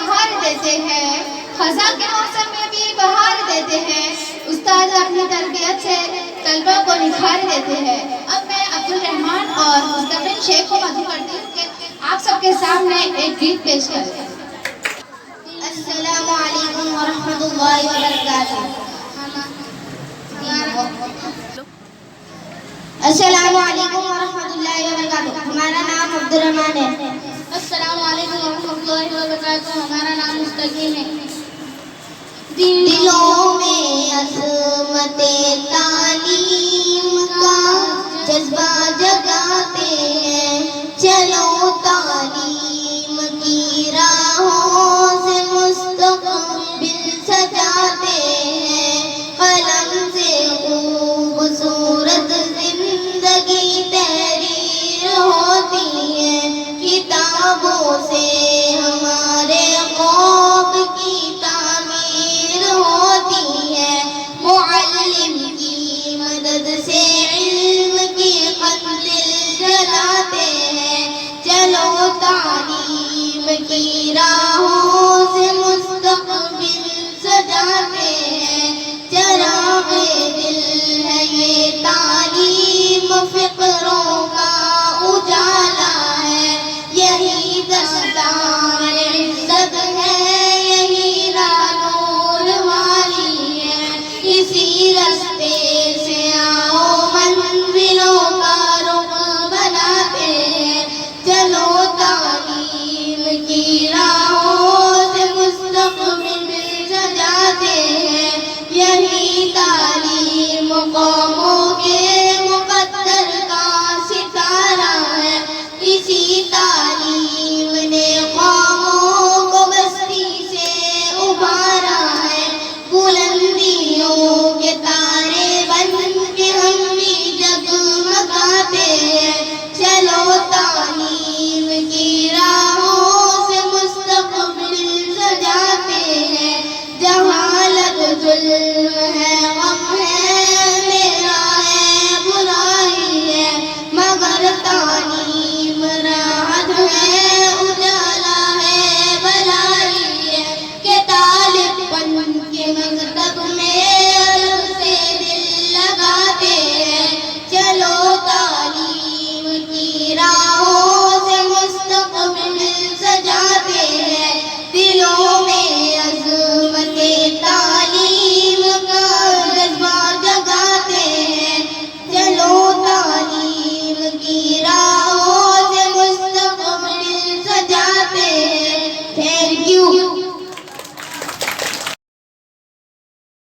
بہار دیتے ہیں، خزاں کے موسم میں بھی بہار دیتے ہیں۔ استاد اپنی تربیت سے طلبہ کو نکھار دیتے ہیں۔ اب میں عبدالرحمن اور مستقبل شیخ کو مدعو کرتی ہوں کہ آپ سب کے سامنے ایک گیت پیش کریں۔ السلام علیکم ورحمۃ اللہ وبرکاتہ۔ السلام علیکم ورحمۃ اللہ وبرکاتہ۔ ہمارا نام عبدالرحمن ہے۔ السلام علیکم ورحمۃ اللہ وبرکاتہ۔ ہمارا نام مستقیم ہے۔ دلوں میں عظمت تعلیم کا جذبہ جگاتے ہیں، چلو تعلیم کی راہوں سے مستقبل سجاتے ہیں، قلم سے خوبصورت زندگی تحریر ہوتی ہے، کتابوں سے ہمارے خواب کی تعمیر ہوتی ہے، معلم کی مدد سے علم کی قندیل جلاتے ہیں، چلو تعلیم کی راہوں سے مستقبل سجاتے ہیں، چراغ دل ہے یہ تعلیم، فکروں کا اجالا ہے، یہی دستار